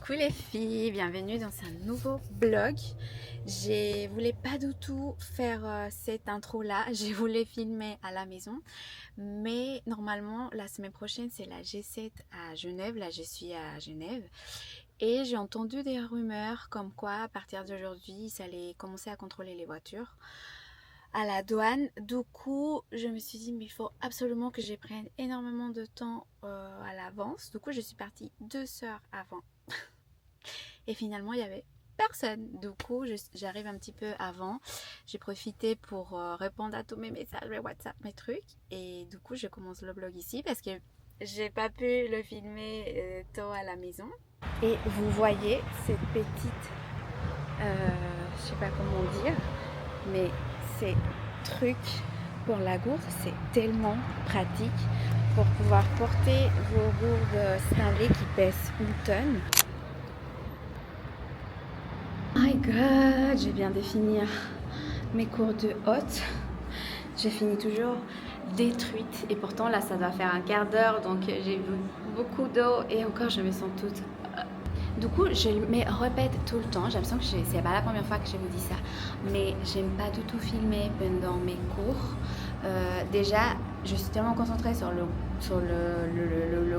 Coucou les filles, bienvenue dans un nouveau vlog. Je voulais pas du tout faire cette intro là, je voulais filmer à la maison. Mais normalement la semaine prochaine c'est la G7 à Genève, là je suis à Genève. Et j'ai entendu des rumeurs comme quoi à partir d'aujourd'hui ça allait commencer à contrôler les voitures à la douane. Du coup je me suis dit mais il faut absolument que je prenne énormément de temps à l'avance. Du coup je suis partie 2 heures avant. Et finalement il y avait personne. Du coup j'arrive un petit peu avant. J'ai profité pour répondre à tous mes messages, mes WhatsApp, mes trucs. Et du coup je commence le vlog ici parce que j'ai pas pu le filmer tôt à la maison. Et vous voyez cette petite je sais pas comment dire, mais ces trucs pour la gourde, c'est tellement pratique pour pouvoir porter vos gourdes Stanley qui pèsent une tonne. My god, je viens de finir mes cours de hôte. Je finis toujours détruite et pourtant là ça doit faire un quart d'heure, donc j'ai bu beaucoup d'eau et encore je me sens toute... Du coup, je me répète tout le temps, j'ai l'impression que c'est pas la première fois que je vous dis ça, mais j'aime pas du tout filmer pendant mes cours. Déjà, je suis tellement concentrée sur le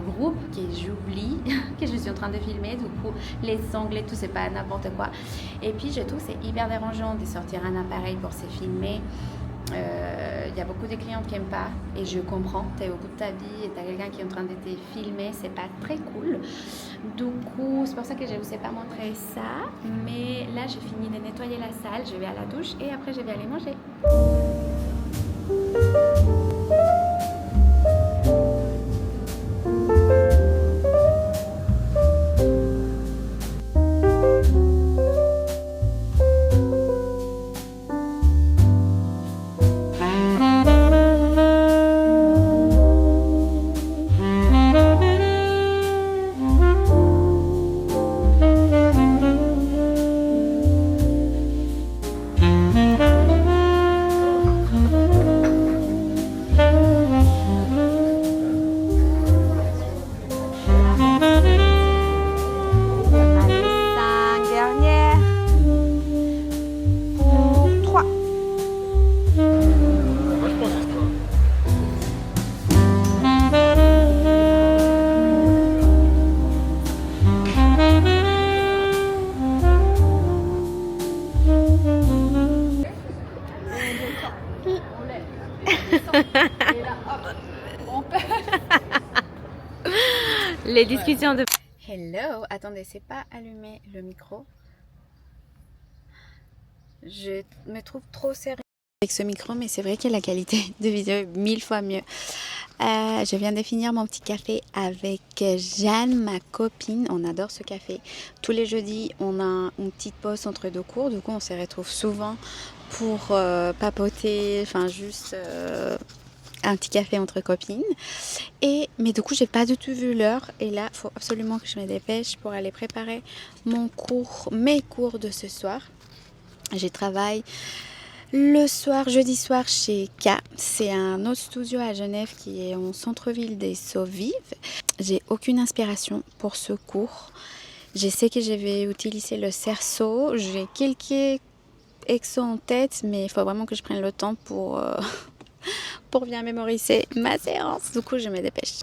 groupe que j'oublie que je suis en train de filmer. Du coup, les onglets, tout, c'est pas n'importe quoi. Et puis, je trouve que c'est hyper dérangeant de sortir un appareil pour se filmer. Il y a beaucoup de clients qui n'aiment pas et je comprends, tu es au bout de ta vie et tu as quelqu'un qui est en train de te filmer, c'est pas très cool. Du coup c'est pour ça que je ne vous ai pas montré ça, mais là j'ai fini de nettoyer la salle, je vais à la douche et après je vais aller manger. Les discussions de... Hello, attendez, c'est pas allumé le micro. Je me trouve trop sérieuse avec ce micro, mais c'est vrai que la qualité de vidéo est 1000 fois mieux. Je viens de finir mon petit café avec Jeanne, ma copine. On adore ce café. Tous les jeudis, on a une petite pause entre deux cours. Du coup, on se retrouve souvent pour papoter, enfin juste... un petit café entre copines. Mais du coup j'ai pas du tout vu l'heure et là il faut absolument que je me dépêche pour aller préparer mes cours de ce soir. Je travaille le soir, jeudi soir chez K. C'est un autre studio à Genève qui est en centre-ville des Sauts-Vives. J'ai aucune inspiration pour ce cours. Je sais que je vais utiliser le cerceau. J'ai quelques exos en tête, mais il faut vraiment que je prenne le temps pour bien mémoriser ma séance. Du coup, je me dépêche.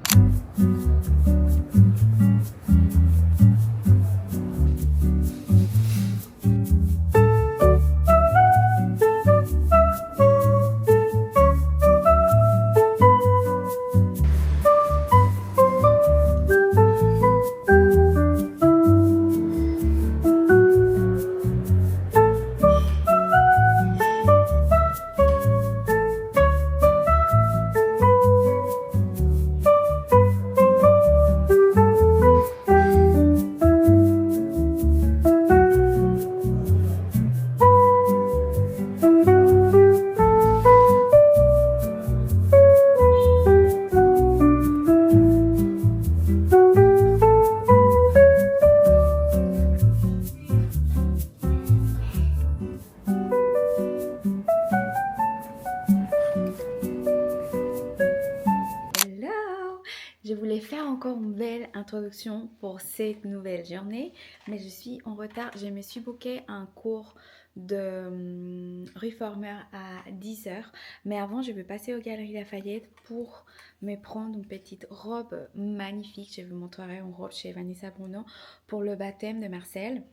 introduction pour cette nouvelle journée, mais je suis en retard. Je me suis booké un cours de reformer à 10h, mais avant je vais passer aux Galeries Lafayette pour me prendre une petite robe magnifique. Je vous montrerai une robe chez Vanessa Bruno pour le baptême de Marcel.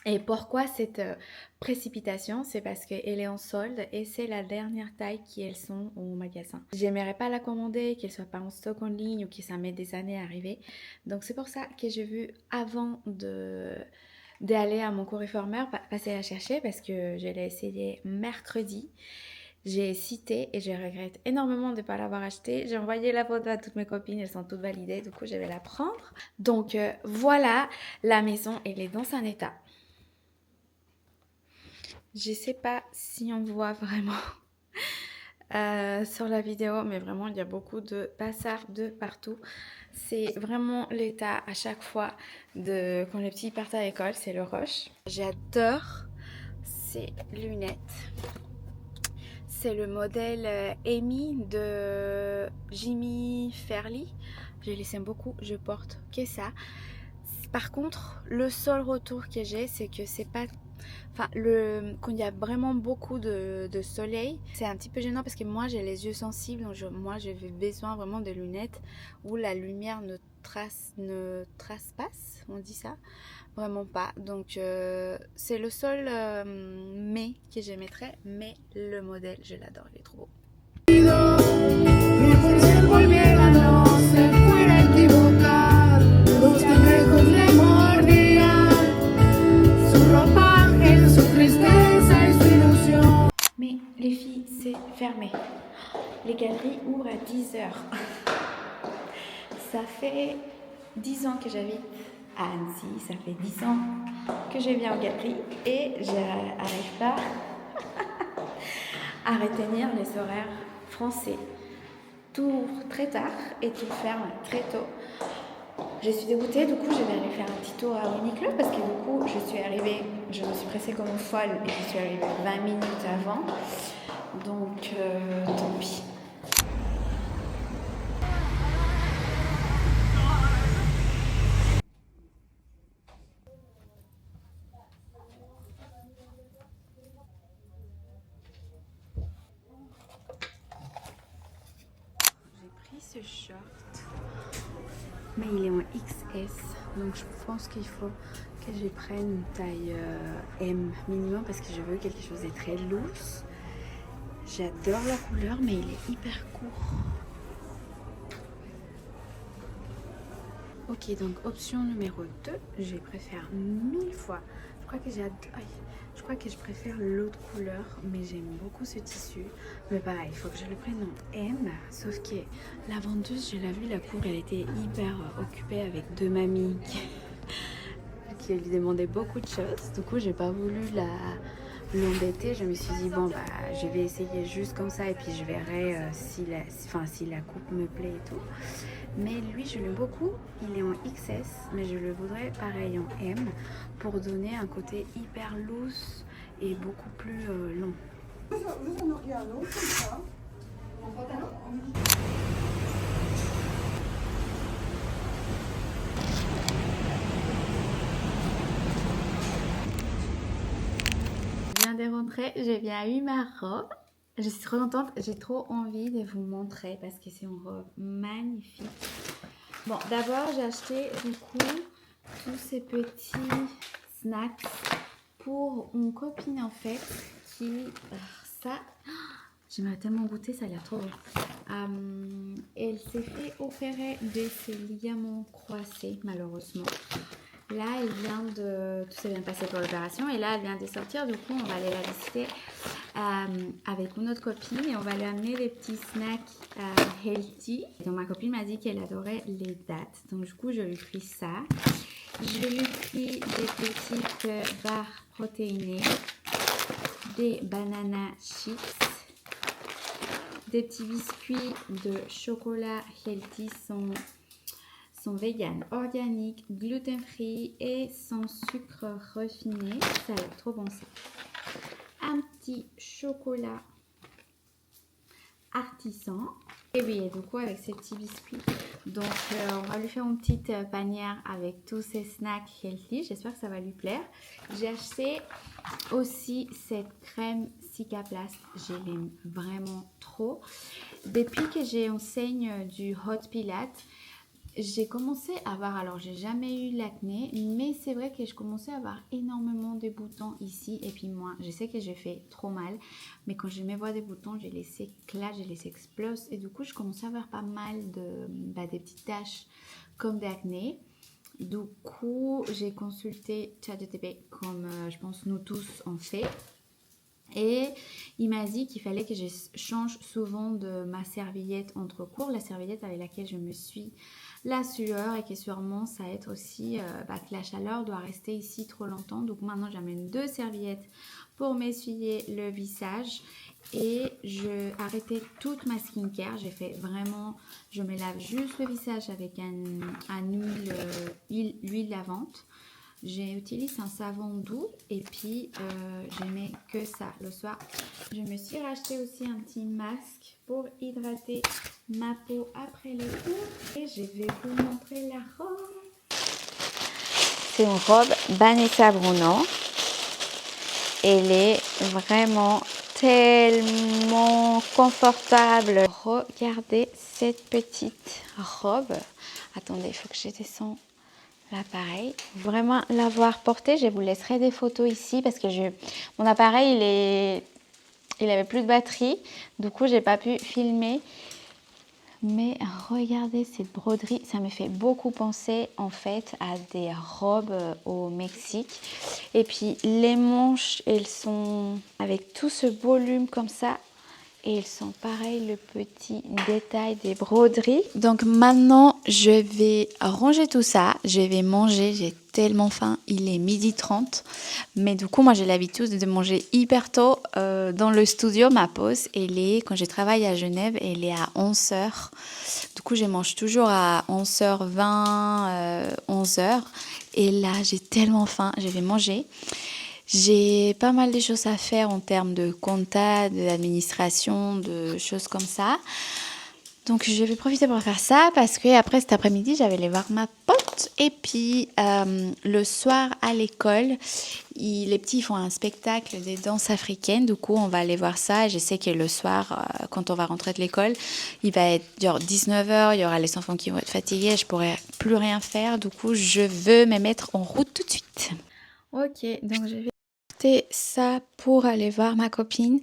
Et pourquoi cette précipitation? C'est parce qu'elle est en solde et c'est la dernière taille qu'elles sont au magasin. J'aimerais pas la commander, qu'elle soit pas en stock en ligne ou que ça mette des années à arriver. Donc c'est pour ça que j'ai vu avant d'aller à mon cours réformeur, passer la chercher parce que je l'ai essayé mercredi. J'ai cité et je regrette énormément de ne pas l'avoir acheté. J'ai envoyé la photo à toutes mes copines, elles sont toutes validées, du coup je vais la prendre. Donc voilà, la maison elle est dans un état. Je sais pas si on voit vraiment sur la vidéo, mais vraiment il y a beaucoup de passages de partout. C'est vraiment l'état à chaque fois de quand les petits partent à l'école, c'est le rush. J'adore ces lunettes. C'est le modèle Amy de Jimmy Fairley. Je les aime beaucoup, je porte que ça. Par contre, le seul retour que j'ai, c'est que c'est pas... Enfin, quand il y a vraiment beaucoup de soleil, c'est un petit peu gênant parce que moi j'ai les yeux sensibles, donc moi j'ai besoin vraiment de lunettes où la lumière ne traspasse, on dit ça, vraiment pas. Donc c'est le seul mais que j'émettrais, mais le modèle je l'adore, il est trop beau. Mais les filles, c'est fermé. Les galeries ouvrent à 10h. Ça fait 10 ans que j'habite à Annecy, ça fait 10 ans que je viens aux galeries et je n'arrive pas à retenir les horaires français. Tout ouvre très tard et tout ferme très tôt. Je suis dégoûtée, du coup je vais aller faire un petit tour à Uniqlo parce que du coup je suis arrivée, je me suis pressée comme une folle et je suis arrivée 20 minutes avant. Donc tant pis. Ce short, mais il est en XS, donc je pense qu'il faut que je prenne une taille M minimum parce que je veux quelque chose de très loose. J'adore la couleur, mais il est hyper court. Ok, donc option numéro 2, je préfère 1000 fois. Je crois que je préfère l'autre couleur, mais j'aime beaucoup ce tissu. Mais pareil, il faut que je le prenne en M. Sauf que la vendeuse, je l'ai vue, la cour, elle était hyper occupée avec deux mamies qui lui demandaient beaucoup de choses. Du coup, j'ai pas voulu l'embêter. Je me suis dit, bon, bah, je vais essayer juste comme ça et puis je verrai si la coupe me plaît et tout. Mais lui, je l'aime beaucoup. Il est en XS, mais je le voudrais pareil en M pour donner un côté hyper loose et beaucoup plus long. Je viens de rentrer, j'ai bien eu ma robe. Je suis trop contente, j'ai trop envie de vous montrer parce que c'est une robe magnifique. Bon, d'abord j'ai acheté du coup tous ces petits snacks pour une copine en fait qui... ça, j'aimerais tellement goûter, ça a l'air trop bon. Elle s'est fait opérer de ses ligaments croisés malheureusement. Là, elle vient de... Tout s'est bien passé pour l'opération. Et là, elle vient de sortir. Du coup, on va aller la visiter avec une autre copine. Et on va lui amener des petits snacks healthy. Donc, ma copine m'a dit qu'elle adorait les dattes. Donc, du coup, je lui ai pris ça. Je lui ai pris des petites barres protéinées. Des banana chips. Des petits biscuits de chocolat healthy sont vegan, organiques, gluten free et sans sucre refiné. Ça a l'air trop bon ça. Un petit chocolat artisan Et oui, et du coup avec ces petits biscuits, donc on va lui faire une petite panière avec tous ces snacks healthy. J'espère que ça va lui plaire. J'ai acheté aussi cette crème Cicaplast, je l'aime vraiment trop. Depuis que j'enseigne du hot pilates, j'ai commencé à avoir, alors j'ai jamais eu l'acné, mais c'est vrai que je commençais à avoir énormément de boutons ici. Et puis moi, je sais que j'ai fait trop mal, mais quand je me vois des boutons, je les éclate, je les explose. Et du coup, je commençais à avoir pas mal des petites taches comme d'acné. Du coup, j'ai consulté ChatGPT comme je pense nous tous on fait. Et il m'a dit qu'il fallait que je change souvent de ma serviette entre cours, la serviette avec laquelle je me suis la sueur, et que sûrement ça aide aussi que la chaleur doit rester ici trop longtemps. Donc maintenant j'amène 2 serviettes pour m'essuyer le visage et je arrêtais toute ma skincare. J'ai fait vraiment, je me lave juste le visage avec l'huile lavante. J'utilise un savon doux et puis je mets que ça le soir. Je me suis racheté aussi un petit masque pour hydrater ma peau après les cours. Et je vais vous montrer la robe. C'est une robe Vanessa Bruno. Elle est vraiment tellement confortable. Regardez cette petite robe. Attendez, il faut que je descende l'appareil. Vraiment l'avoir porté, je vous laisserai des photos ici parce que mon appareil il avait plus de batterie, du coup j'ai pas pu filmer. Mais regardez cette broderie, ça me fait beaucoup penser en fait à des robes au Mexique. Et puis les manches, elles sont avec tout ce volume comme ça. Et ils sont pareils, le petit détail des broderies. Donc maintenant, je vais ranger tout ça. Je vais manger, j'ai tellement faim. Il est 12h30. Mais du coup, moi, j'ai l'habitude de manger hyper tôt dans le studio. Ma pause, quand je travaille à Genève, elle est à 11h. Du coup, je mange toujours à 11h20, 11h. Et là, j'ai tellement faim, je vais manger. J'ai pas mal de choses à faire en termes de compta, d'administration, de choses comme ça. Donc je vais profiter pour faire ça parce que après cet après-midi, j'avais aller voir ma pote. Et puis le soir à l'école, les petits font un spectacle des danses africaines. Du coup, on va aller voir ça. Et je sais que le soir, quand on va rentrer de l'école, il va être genre 19h. Il y aura les enfants qui vont être fatigués. Je pourrai plus rien faire. Du coup, je veux me mettre en route tout de suite. Ok, donc je vais ça pour aller voir ma copine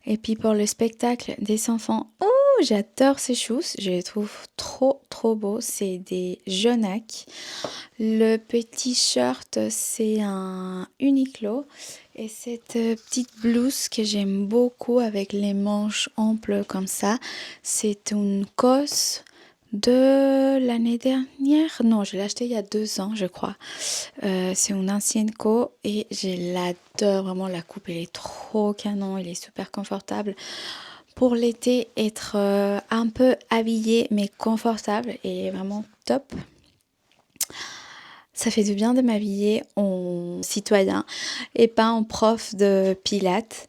et puis pour le spectacle des enfants. Oh, j'adore ces choses, je les trouve trop beaux. C'est des Jonac. Le petit shirt, c'est un Uniqlo et cette petite blouse que j'aime beaucoup avec les manches amples comme ça, c'est une COS de l'année dernière. Non, je l'ai acheté il y a 2 ans, je crois. C'est une ancienne co et je l'adore vraiment. La coupe, elle est trop canon, elle est super confortable. Pour l'été, être un peu habillée mais confortable et vraiment top. Ça fait du bien de m'habiller en citoyen et pas en prof de pilates.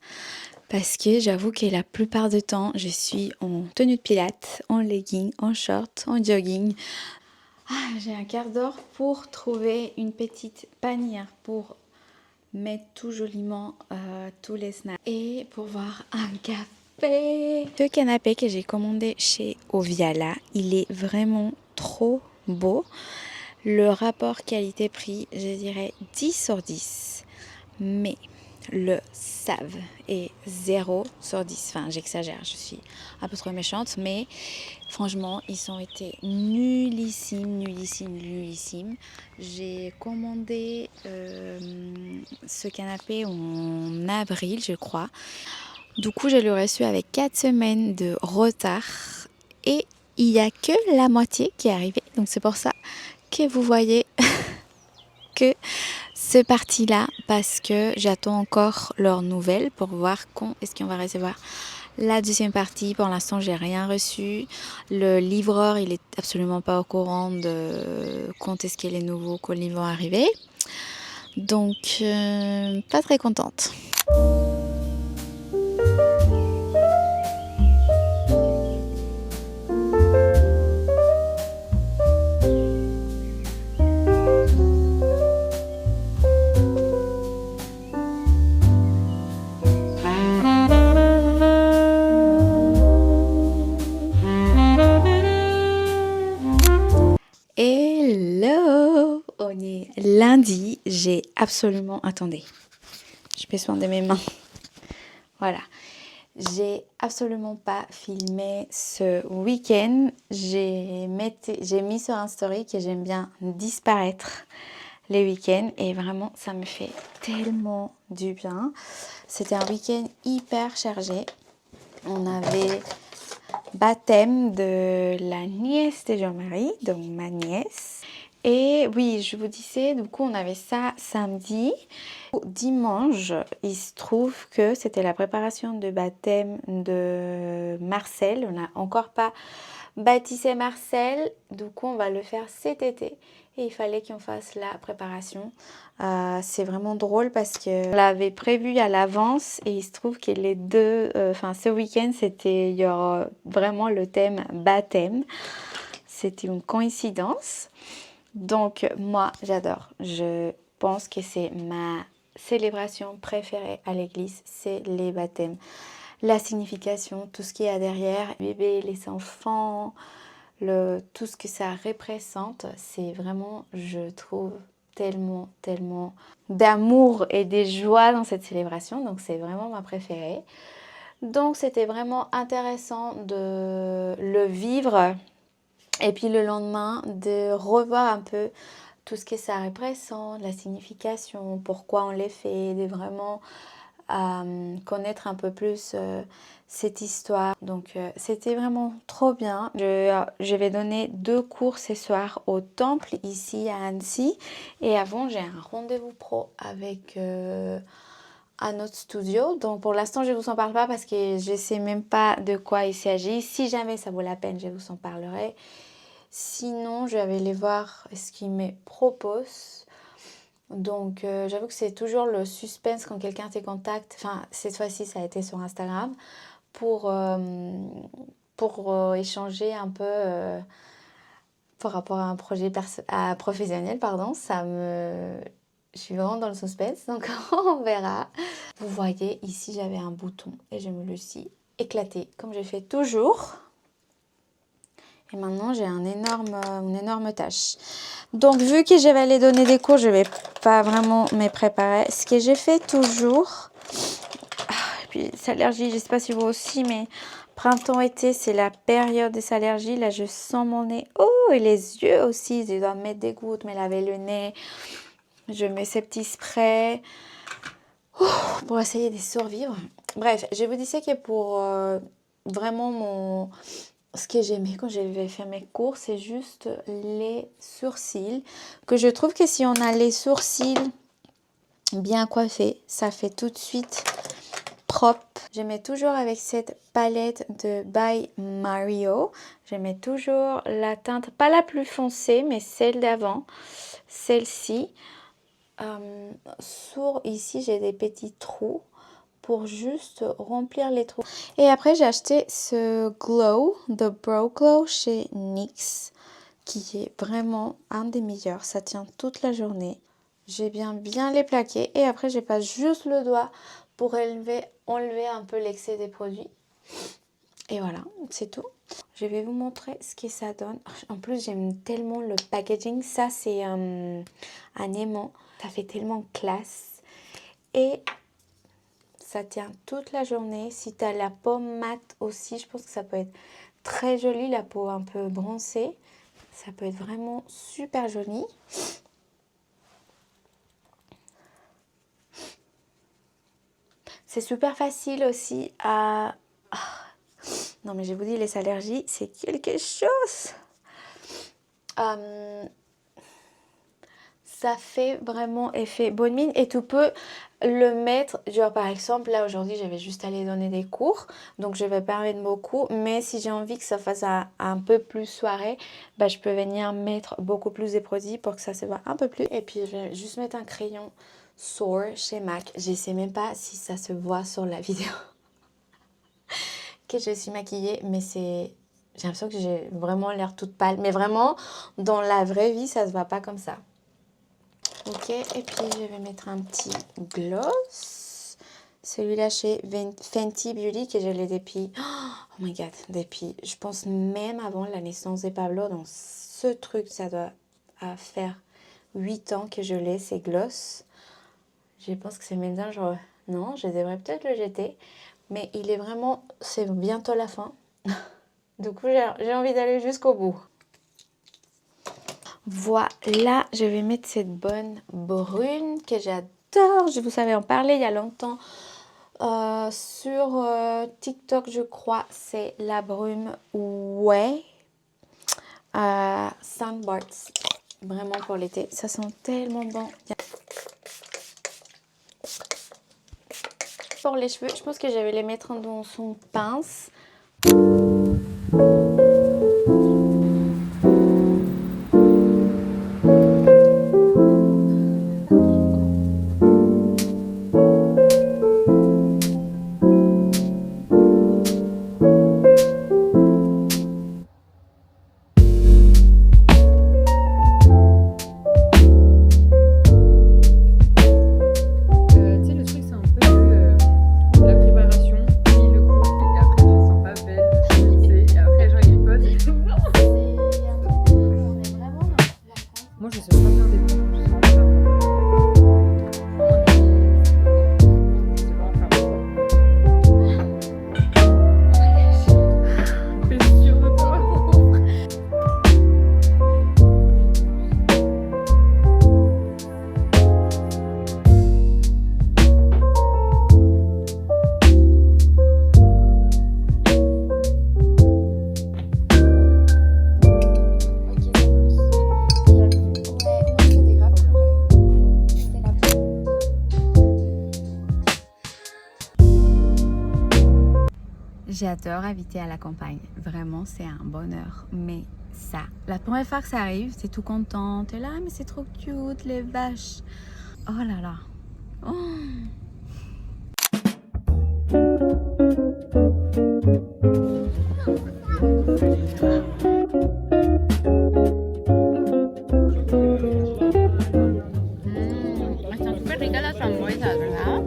Parce que j'avoue que la plupart du temps, je suis en tenue de pilates, en legging, en short, en jogging. J'ai un quart d'heure pour trouver une petite panière pour mettre tout joliment tous les snacks et pour boire un café. Ce canapé que j'ai commandé chez Oviala, il est vraiment trop beau. Le rapport qualité-prix, je dirais 10/10. Mais le save est 0/10. Enfin, j'exagère, je suis un peu trop méchante, mais franchement, ils ont été nullissimes. J'ai commandé ce canapé en avril, je crois. Du coup, je l'ai reçu avec 4 semaines de retard et il n'y a que la moitié qui est arrivée. Donc c'est pour ça que vous voyez que ce parti-là, parce que j'attends encore leurs nouvelles pour voir quand est-ce qu'on va recevoir la deuxième partie. Pour l'instant, j'ai rien reçu. Le livreur, il est absolument pas au courant de quand est-ce que les nouveaux colis vont arriver. Donc, pas très contente. absolument... Attendez, je fais soin de mes mains. Voilà. J'ai absolument pas filmé ce week-end. J'ai mis sur un story que j'aime bien disparaître les week-ends. Et vraiment, ça me fait tellement du bien. C'était un week-end hyper chargé. On avait baptême de la nièce de Jean-Marie, donc ma nièce. Et oui, je vous disais, du coup, on avait ça samedi. Dimanche, il se trouve que c'était la préparation de baptême de Marcel. On n'a encore pas baptisé Marcel, du coup, on va le faire cet été. Et il fallait qu'on fasse la préparation. C'est vraiment drôle parce qu'on l'avait prévu à l'avance et il se trouve que les deux, ce week-end, il y aura vraiment le thème baptême. C'était une coïncidence. Donc, moi, j'adore. Je pense que c'est ma célébration préférée à l'église, c'est les baptêmes. La signification, tout ce qu'il y a derrière, les bébés, les enfants, tout ce que ça représente, c'est vraiment, je trouve, tellement, tellement d'amour et de joie dans cette célébration. Donc, c'est vraiment ma préférée. Donc, c'était vraiment intéressant de le vivre. Et puis le lendemain, de revoir un peu tout ce que ça représente, la signification, pourquoi on les fait, de vraiment connaître un peu plus cette histoire. Donc c'était vraiment trop bien. Je vais donner 2 cours ce soir au temple ici à Annecy. Et avant, j'ai un rendez-vous pro avec un autre studio. Donc pour l'instant, je ne vous en parle pas parce que je ne sais même pas de quoi il s'agit. Si jamais ça vaut la peine, je vous en parlerai. Sinon, je vais aller voir ce qu'ils me proposent. Donc, j'avoue que c'est toujours le suspense quand quelqu'un te contacte. Enfin, cette fois-ci, ça a été sur Instagram pour échanger un peu par rapport à un projet professionnel. Pardon, je suis vraiment dans le suspense, donc on verra. Vous voyez, ici, j'avais un bouton et je me le suis éclaté, comme je fais toujours. Et maintenant, j'ai une énorme tâche. Donc, vu que je vais aller donner des cours, je ne vais pas vraiment me préparer. Ce que j'ai fait toujours, et puis les allergies, je ne sais pas si vous aussi, mais printemps-été, c'est la période des allergies. Là, je sens mon nez. Oh, et les yeux aussi. Je dois mettre des gouttes, me laver le nez. Je mets ces petits sprays pour essayer de survivre. Bref, je vous disais que pour vraiment ce que j'aimais quand j'avais fait mes cours, c'est juste les sourcils. Que je trouve que si on a les sourcils bien coiffés, ça fait tout de suite propre. Je mets toujours avec cette palette de By Mario. Je mets toujours la teinte, pas la plus foncée, mais celle d'avant. Celle-ci. Ici, j'ai des petits trous pour juste remplir les trous. Et après, j'ai acheté ce Glow, de Brow Glow chez NYX, qui est vraiment un des meilleurs. Ça tient toute la journée. J'ai bien les plaquer. Et après, je passe juste le doigt pour enlever un peu l'excès des produits. Et voilà, c'est tout. Je vais vous montrer ce que ça donne. En plus, j'aime tellement le packaging. Ça, c'est un aimant. Ça fait tellement classe. Et ça tient toute la journée. Si tu as la peau mate aussi, je pense que ça peut être très joli. La peau un peu bronzée. Ça peut être vraiment super joli. C'est super facile aussi à... Non mais je vous dis, les allergies, c'est quelque chose. Ça fait vraiment effet bonne mine et tu peux le mettre, genre par exemple là aujourd'hui je vais juste aller donner des cours, donc je vais pas mettre beaucoup, mais si j'ai envie que ça fasse un peu plus soirée, bah, je peux venir mettre beaucoup plus de produits pour que ça se voit un peu plus. Et puis je vais juste mettre un crayon Soar chez MAC, je sais même pas si ça se voit sur la vidéo que je suis maquillée, mais j'ai l'impression que j'ai vraiment l'air toute pâle, mais vraiment dans la vraie vie ça se voit pas comme ça. Ok, et puis je vais mettre un petit gloss. Celui-là chez Fenty Beauty que je l'ai depuis, oh my god, depuis, je pense même avant la naissance de Pablo. Donc ce truc, ça doit faire 8 ans que je l'ai, ces gloss. Je pense que c'est maintenant, genre, non, je devrais peut-être le jeter. Mais il est vraiment, c'est bientôt la fin. Du coup, j'ai envie d'aller jusqu'au bout. Voilà, je vais mettre cette bonne brune que j'adore. Je vous avais en parlé il y a longtemps. Sur TikTok, je crois, c'est la brume Way Sandbarts. Vraiment pour l'été. Ça sent tellement bon. Pour les cheveux, je pense que je vais les mettre dans son pince. J'adore habiter à la campagne. Vraiment, c'est un bonheur. Mais ça, la première fois que ça arrive, t'es tout content. T'es là, mais c'est trop cute, les vaches. Oh là là. Oh. Están súper ricas las frambuesas, ¿verdad?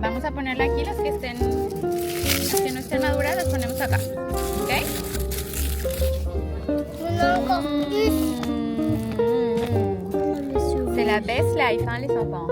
Vamos a ponerla aquí, las que no estén maduras, las ponemos acá, ¿ok? C'est la best life, hein, les enfants.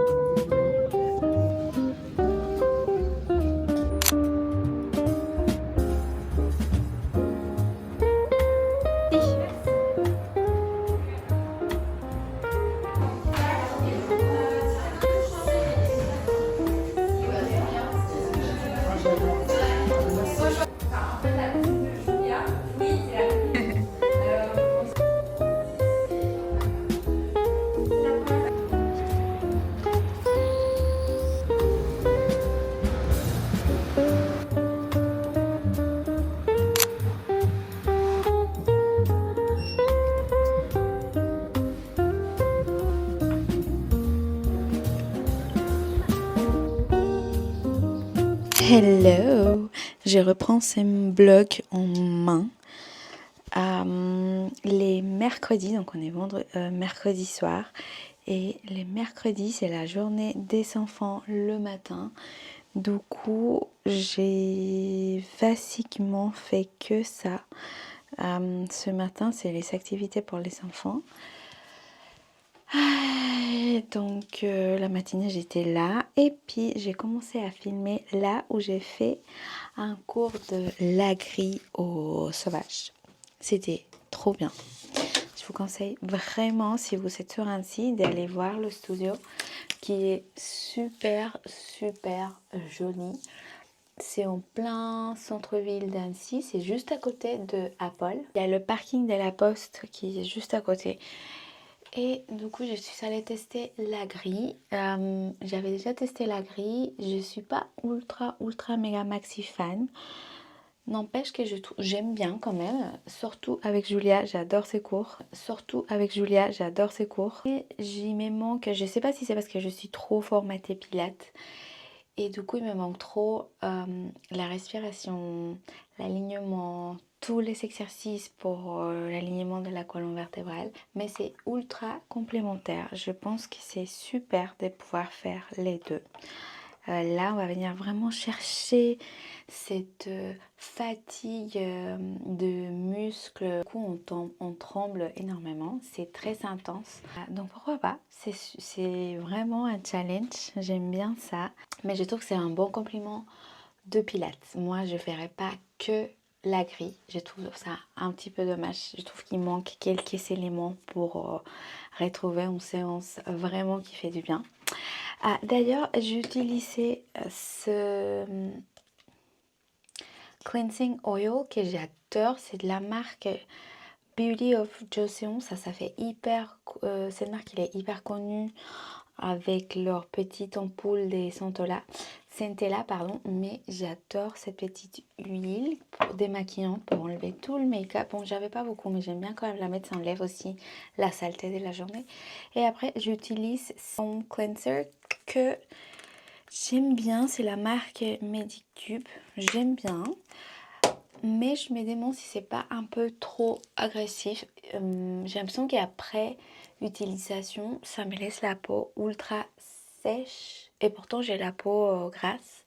Hello, je reprends ce blog en main les mercredis, donc on est mercredi soir, et les mercredis c'est la journée des enfants le matin. Du coup, j'ai basiquement fait que ça. Ce matin, c'est les activités pour les enfants. Donc la matinée j'étais là et puis j'ai commencé à filmer là où j'ai fait un cours de l'agri au sauvage. C'était trop bien. Je vous conseille vraiment, si vous êtes sur Annecy, d'aller voir le studio qui est super joli. C'est en plein centre-ville d'Annecy, c'est juste à côté de Apple. Il y a le parking de la Poste qui est juste à côté. Et du coup, je suis allée tester la grille. J'avais déjà testé la grille. Je ne suis pas ultra méga maxi fan. N'empêche que j'aime bien quand même. Surtout avec Julia, j'adore ses cours. Et j'y me manque. Je ne sais pas si c'est parce que je suis trop formatée pilates. Et du coup, il me manque trop la respiration, l'alignement, tous les exercices pour l'alignement de la colonne vertébrale. Mais c'est ultra complémentaire. Je pense que c'est super de pouvoir faire les deux. Là, on va venir vraiment chercher cette fatigue de muscles. Du coup, on tremble énormément. C'est très intense. Donc, pourquoi pas? C'est vraiment un challenge. J'aime bien ça. Mais je trouve que c'est un bon compliment de pilates. Moi, je ne ferais pas que la grille. Je trouve ça un petit peu dommage. Je trouve qu'il manque quelques éléments pour retrouver une séance vraiment qui fait du bien. D'ailleurs, j'ai utilisé ce cleansing oil que j'adore. C'est de la marque Beauty of Joseon. Ça fait hyper... cette marque, elle est hyper connue avec leur petite ampoule des Centella, pardon. Mais j'adore cette petite huile démaquillante pour enlever tout le make-up. Bon, j'avais pas beaucoup, mais j'aime bien quand même la mettre. Ça enlève aussi la saleté de la journée. Et après, j'utilise son cleanser que j'aime bien. C'est la marque Medicube. J'aime bien. Mais je me demande si c'est pas un peu trop agressif. J'ai l'impression qu'après utilisation, ça me laisse la peau ultra sèche. Et pourtant, j'ai la peau grasse.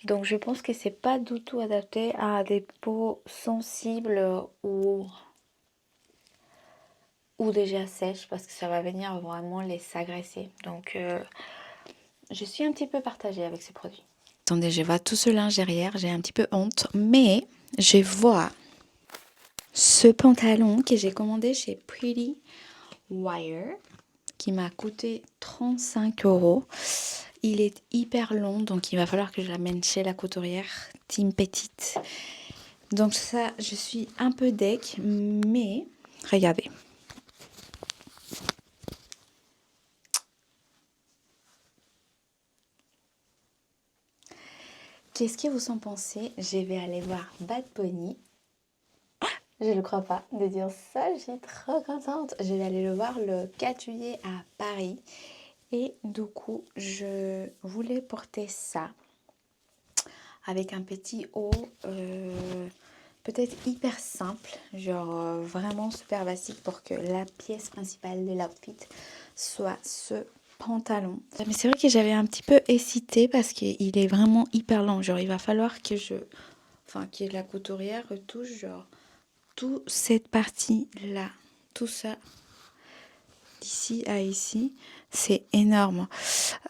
Donc, je pense que c'est pas du tout adapté à des peaux sensibles ou déjà sèches. Parce que ça va venir vraiment les agresser. Donc, je suis un petit peu partagée avec ces produits. Attendez, je vois tout ce linge derrière. J'ai un petit peu honte. Mais je vois ce pantalon que j'ai commandé chez Pretty Wire qui m'a coûté 35 €. Il est hyper long, donc il va falloir que je l'amène chez la couturière Team Petite. Donc ça, je suis un peu deg, mais regardez. Qu'est-ce que vous en pensez? Je vais aller voir Bad Bunny. Je ne le crois pas de dire ça, je suis trop contente. Je vais aller le voir le 4 juillet à Paris. Et du coup, je voulais porter ça avec un petit haut peut-être hyper simple, genre vraiment super basique pour que la pièce principale de l'outfit soit ce pantalon. Mais c'est vrai que j'avais un petit peu hésité parce qu'il est vraiment hyper long. Genre, il va falloir que que la couturière retouche genre toute cette partie-là, tout ça. D'ici à ici, c'est énorme.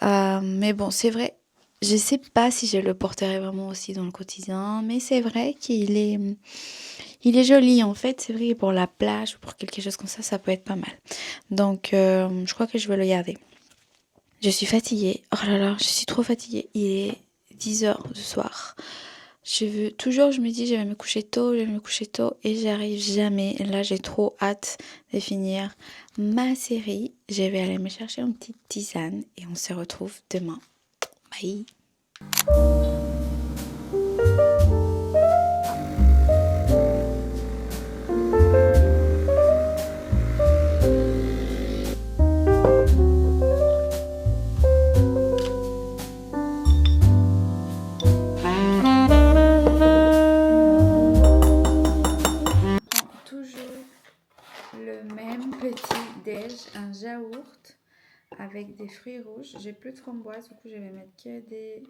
Mais bon, c'est vrai, je sais pas si je le porterai vraiment aussi dans le quotidien, mais c'est vrai qu'il est joli en fait. C'est vrai que pour la plage ou pour quelque chose comme ça peut être pas mal. Donc, je crois que je vais le garder. Je suis fatiguée. Oh là là, je suis trop fatiguée. Il est 10h du soir. Je me dis, je vais me coucher tôt, et j'arrive jamais. Là, j'ai trop hâte de finir ma série. Je vais aller me chercher une petite tisane et on se retrouve demain. Bye! Toujours le même petit déj, un yaourt avec des fruits rouges. J'ai plus de framboises, du coup je vais mettre que des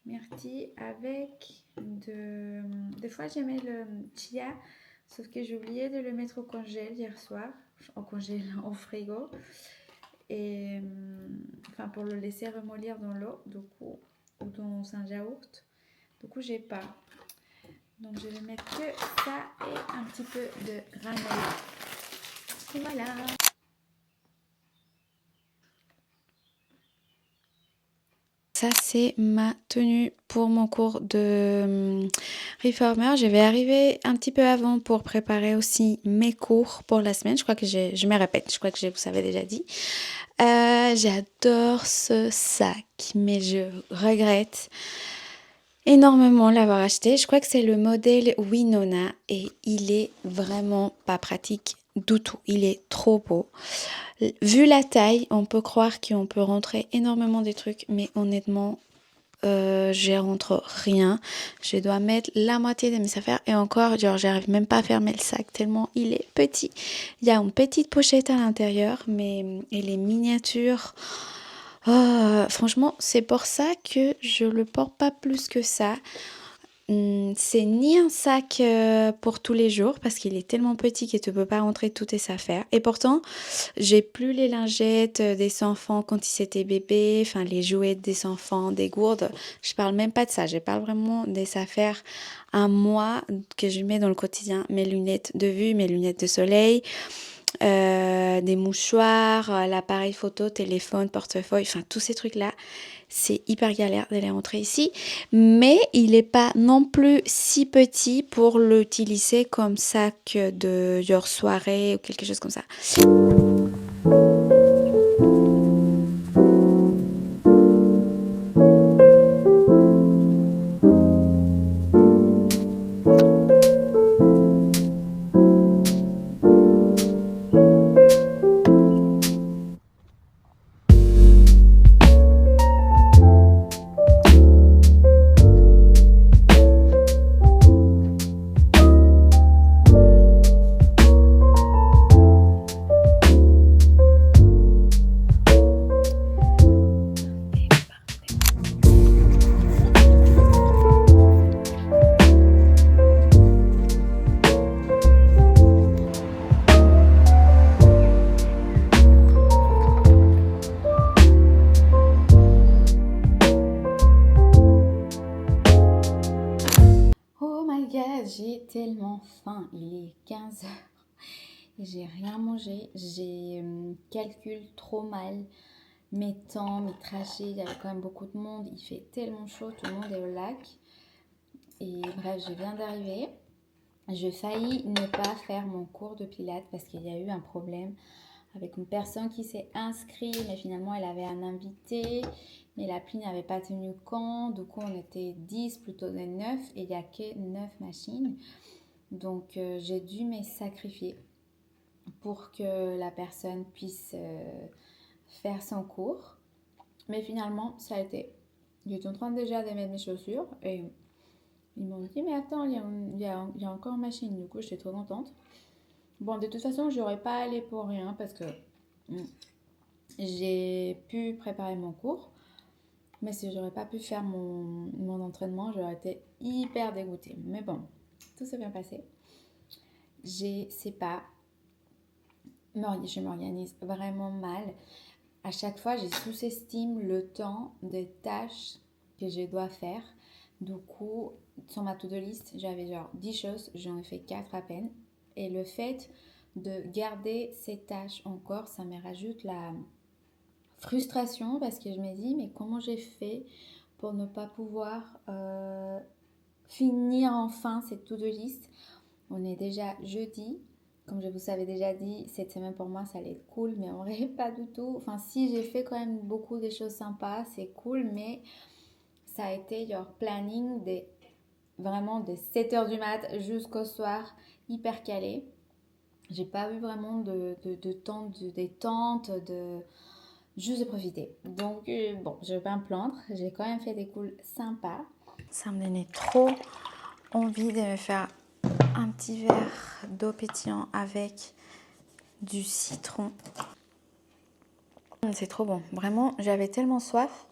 myrtilles avec des fois j'aimais le chia, sauf que j'ai oublié de le mettre au congèle hier soir, au frigo, et enfin pour le laisser remollir dans l'eau, du coup, ou dans un yaourt. Du coup j'ai pas. Donc je vais mettre que ça et un petit peu de granola. Et voilà. Ça, c'est ma tenue pour mon cours de Reformer. Je vais arriver un petit peu avant pour préparer aussi mes cours pour la semaine. Je crois que je me répète, je crois que je vous avais déjà dit. J'adore ce sac, mais je regrette énormément l'avoir acheté. Je crois que c'est le modèle Winona et il est vraiment pas pratique du tout. Il est trop beau. Vu la taille, on peut croire qu'on peut rentrer énormément des trucs, mais honnêtement, je rentre rien. Je dois mettre la moitié de mes affaires et encore, genre, j'arrive même pas à fermer le sac tellement il est petit. Il y a une petite pochette à l'intérieur, mais elle est miniature. Franchement, c'est pour ça que je le porte pas plus que ça. C'est ni un sac pour tous les jours parce qu'il est tellement petit que tu peux pas rentrer toutes tes affaires. Et pourtant, j'ai plus les lingettes des enfants quand ils étaient bébés, enfin les jouets des enfants, des gourdes. Je parle même pas de ça. Je parle vraiment des affaires à moi que je mets dans le quotidien. Mes lunettes de vue, mes lunettes de soleil, des mouchoirs, l'appareil photo, téléphone, portefeuille, enfin tous ces trucs-là. C'est hyper galère d'aller rentrer ici, mais il n'est pas non plus si petit pour l'utiliser comme sac de genre soirée ou quelque chose comme ça. Oh my god, j'ai tellement faim. Il est 15 heures et j'ai rien mangé. J'ai calculé trop mal mes temps, mes trajets. Il y avait quand même beaucoup de monde. Il fait tellement chaud, tout le monde est au lac. Et bref, je viens d'arriver. Je faillis ne pas faire mon cours de pilates parce qu'il y a eu un problème avec une personne qui s'est inscrite, mais finalement elle avait un invité, mais l'appli n'avait pas tenu compte. Du coup, on était 10 plutôt que 9 et il n'y a que 9 machines. Donc, j'ai dû me sacrifier pour que la personne puisse faire son cours. Mais finalement, ça a été. J'étais en train déjà de mettre mes chaussures et ils m'ont dit, mais attends, il y a encore une machine. Du coup, j'étais trop contente. Bon, de toute façon, je n'aurais pas allé pour rien parce que j'ai pu préparer mon cours. Mais si j'aurais pas pu faire mon entraînement, j'aurais été hyper dégoûtée. Mais bon, tout s'est bien passé. Je m'organise vraiment mal. À chaque fois, je sous-estime le temps des tâches que je dois faire. Du coup, sur ma to-do list, j'avais genre 10 choses, j'en ai fait 4 à peine. Et le fait de garder ces tâches encore, ça me rajoute la frustration parce que je me dis, mais comment j'ai fait pour ne pas pouvoir finir enfin cette to-do list. On est déjà jeudi. Comme je vous avais déjà dit, cette semaine pour moi, ça allait être cool, mais en vrai, pas du tout. Enfin, si, j'ai fait quand même beaucoup de choses sympas, c'est cool, mais ça a été genre planning vraiment de 7h du mat jusqu'au soir, hyper calé. J'ai pas eu vraiment de temps de détente, juste de profiter. Donc, bon, je vais pas me plaindre. J'ai quand même fait des cools sympas. Ça me donnait trop envie de me faire un petit verre d'eau pétillant avec du citron. C'est trop bon. Vraiment, j'avais tellement soif.